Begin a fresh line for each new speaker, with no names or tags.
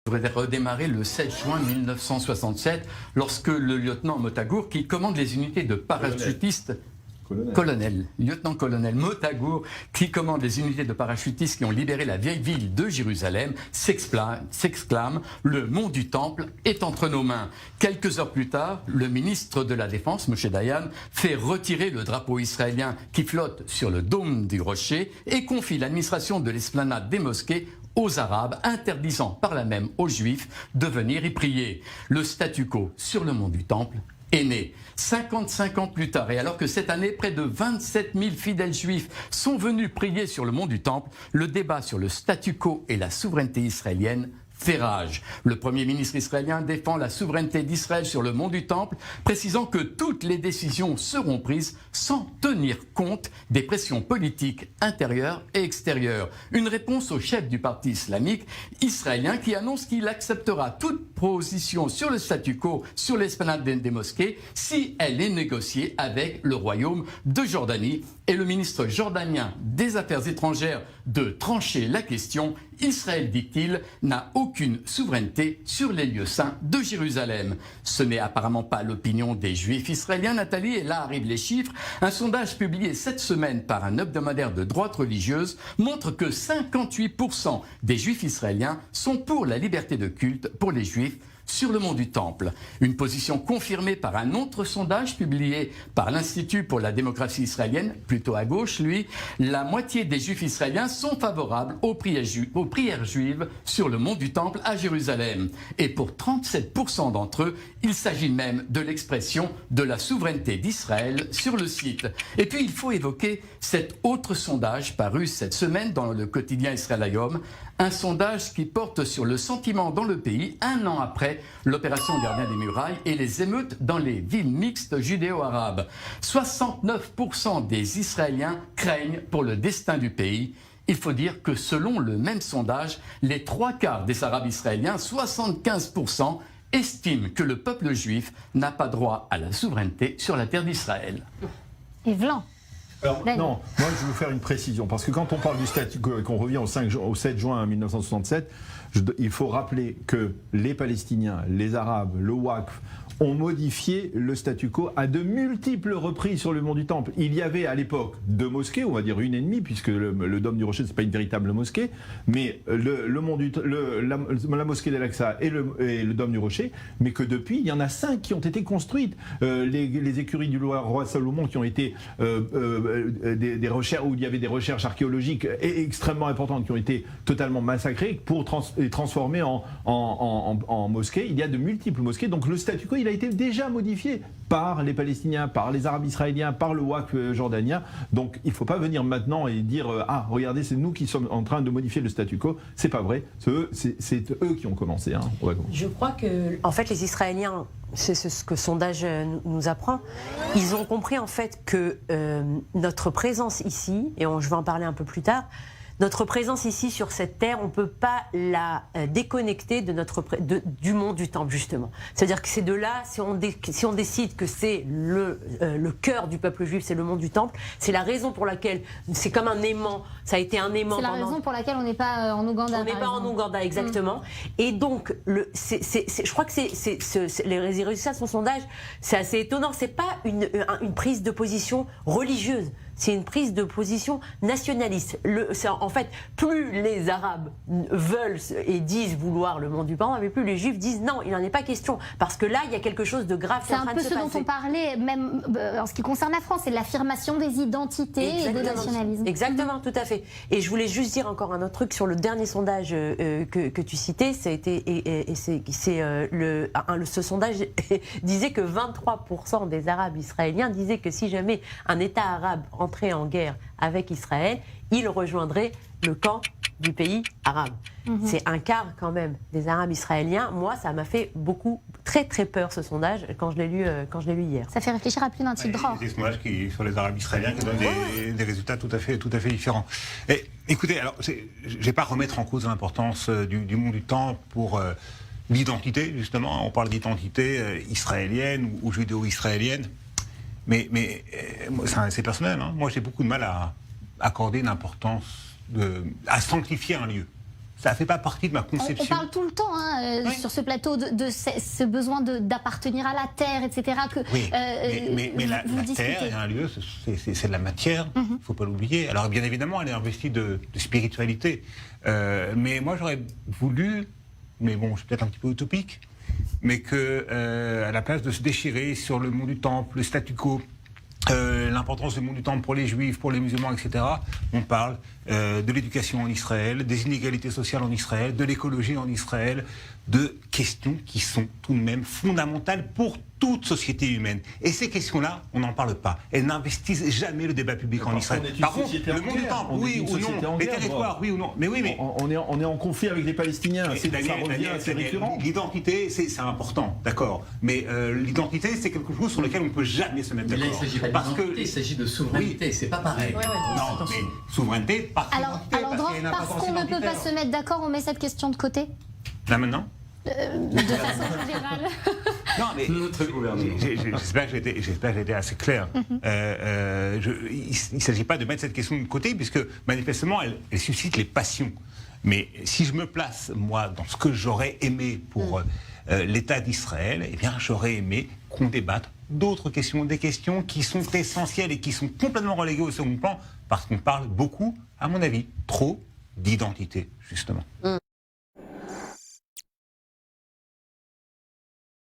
devrait redémarrer le 7 juin 1967, lorsque le lieutenant Motagour, qui commande les unités de parachutistes, lieutenant-colonel Motagour, qui commande les unités de parachutistes qui ont libéré la vieille ville de Jérusalem, s'exclame « Le mont du Temple est entre nos mains ». Quelques heures plus tard, le ministre de la Défense, Moshe Dayan, fait retirer le drapeau israélien qui flotte sur le dôme du rocher et confie l'administration de l'esplanade des mosquées aux Arabes, interdisant par là même aux Juifs de venir y prier. Le statu quo sur le mont du Temple est né 55 ans plus tard, et alors que cette année, près de 27 000 fidèles juifs sont venus prier sur le mont du Temple, le débat sur le statu quo et la souveraineté israélienne fait rage. Le Premier ministre israélien défend la souveraineté d'Israël sur le mont du Temple, précisant que toutes les décisions seront prises sans tenir compte des pressions politiques intérieures et extérieures. Une réponse au chef du parti islamique israélien qui annonce qu'il acceptera toute position sur le statu quo sur l'esplanade des mosquées si elle est négociée avec le royaume de Jordanie, et le ministre jordanien des Affaires étrangères de trancher la question. Israël, dit-il, n'a aucune souveraineté sur les lieux saints de Jérusalem. Ce n'est apparemment pas l'opinion des Juifs israéliens, Nathalie, et là arrivent les chiffres. Un sondage publié cette semaine par un hebdomadaire de droite religieuse montre que 58% des Juifs israéliens sont pour la liberté de culte pour les Juifs sur le mont du Temple. Une position confirmée par un autre sondage publié par l'Institut pour la démocratie israélienne, plutôt à gauche, lui. La moitié des Juifs israéliens sont favorables aux prières juives sur le mont du Temple à Jérusalem. Et pour 37% d'entre eux, il s'agit même de l'expression de la souveraineté d'Israël sur le site. Et puis il faut évoquer cet autre sondage paru cette semaine dans le quotidien Israël Hayom, un sondage qui porte sur le sentiment dans le pays un an après l'opération Gardien des Murailles et les émeutes dans les villes mixtes judéo-arabes. 69% des Israéliens craignent pour le destin du pays. Il faut dire que selon le même sondage, les 3/4 des Arabes israéliens, 75%, estiment que le peuple juif n'a pas droit à la souveraineté sur la terre d'Israël.
Yvelan.
Alors, non, moi je veux faire une précision, parce que quand on parle du statut, qu'on revient au 7 juin 1967, il faut rappeler que les Palestiniens, les Arabes, le Waqf ont modifié le statu quo à de multiples reprises sur le mont du Temple. Il y avait à l'époque 2 mosquées, on va dire une et demie, puisque le dôme du Rocher c'est pas une véritable mosquée, mais la mosquée d'Al-Aqsa et le dôme du Rocher, mais que depuis il y en a 5 qui ont été construites. Les écuries du roi Salomon qui ont été des recherches où il y avait des recherches archéologiques extrêmement importantes qui ont été totalement massacrées pour les transformer en mosquées. Il y a de multiples mosquées, donc le statu quo il a été déjà modifié par les Palestiniens, par les Arabes israéliens, par le Waqf jordanien. Donc il ne faut pas venir maintenant et dire ah regardez c'est nous qui sommes en train de modifier le statu quo. C'est pas vrai. C'est eux qui ont commencé. Hein.
Je crois que en fait les Israéliens, c'est ce que le sondage nous apprend, ils ont compris en fait que notre présence ici, et je vais en parler un peu plus tard, notre présence ici sur cette terre, on ne peut pas la déconnecter du mont du Temple, justement. C'est-à-dire que c'est de là, si on décide que c'est le cœur du peuple juif, c'est le mont du Temple, c'est la raison pour laquelle, c'est comme un aimant, ça a été un aimant.
C'est la raison pour laquelle on n'est pas en Ouganda.
On n'est pas en Ouganda, exactement. Et donc, je crois que les résultats de son sondage, c'est assez étonnant. C'est pas une prise de position religieuse. C'est une prise de position nationaliste. En fait, plus les Arabes veulent et disent vouloir le mont du Temple, mais plus les Juifs disent non, il n'en est pas question. Parce que là, il y a quelque chose de grave qui est en train de se passer. C'est un peu ce dont on parlait, même en ce qui concerne la France, c'est l'affirmation des identités et des nationalismes. Exactement, tout à fait. Et je voulais juste dire encore un autre truc sur le dernier sondage que tu citais. Ce sondage disait que 23% des Arabes israéliens disaient que si jamais un État arabe entrer en guerre avec Israël, il rejoindrait le camp du pays arabe. C'est un quart quand même des Arabes israéliens. Moi, ça m'a fait très très peur ce sondage quand je l'ai lu hier. Ça fait réfléchir à plus d'un type de droit.
Des sondages sur les Arabes israéliens qui donnent des résultats tout à fait différents. Et, écoutez, alors, je ne vais pas remettre en cause l'importance du mont du Temple pour l'identité, justement. On parle d'identité israélienne ou judéo-israélienne. Mais c'est personnel. Hein. Moi, j'ai beaucoup de mal à accorder une importance, à sanctifier un lieu. Ça ne fait pas partie de ma
On
conception.
parle tout le temps
Oui.
sur ce plateau de ce besoin d'appartenir à la terre, etc. Que,
Oui, mais la
discutez.
terre est un lieu, c'est de la matière, il ne faut pas l'oublier. Alors bien évidemment, elle est investie de spiritualité. Mais moi j'aurais voulu, mais bon, je suis peut-être un petit peu utopique, mais que à la place de se déchirer sur le mont du Temple, le statu quo, l'importance du mont du Temple pour les juifs, pour les musulmans, etc., on parle de l'éducation en Israël, des inégalités sociales en Israël, de l'écologie en Israël, de questions qui sont tout de même fondamentales pour toute société humaine. Et ces questions-là, on n'en parle pas. Elles n'investissent jamais le débat public en Israël.
Par contre,
le mont du Temple, oui ou non, les territoires, oui ou non. Mais oui, mais
on est en conflit avec les Palestiniens. Ça revient, c'est récurrent.
L'identité, c'est important, d'accord. Mais l'identité, c'est quelque chose sur lequel on ne peut jamais se mettre
Mais là, il ne
d'accord.
s'agit pas d'identité, il s'agit de souveraineté, c'est pas pareil.
Non, mais souveraineté, par
Alors,
souveraineté,
parce qu'on ne peut pas se mettre d'accord, on met cette question de côté
Là maintenant
de façon générale.
Non, mais
Notre gouvernement.
j'espère que j'ai été assez clair. Il ne s'agit pas de mettre cette question de côté, puisque manifestement, elle suscite les passions. Mais si je me place, moi, dans ce que j'aurais aimé pour l'État d'Israël, eh bien, j'aurais aimé qu'on débatte d'autres questions, des questions qui sont essentielles et qui sont complètement reléguées au second plan, parce qu'on parle beaucoup, à mon avis, trop d'identité, justement.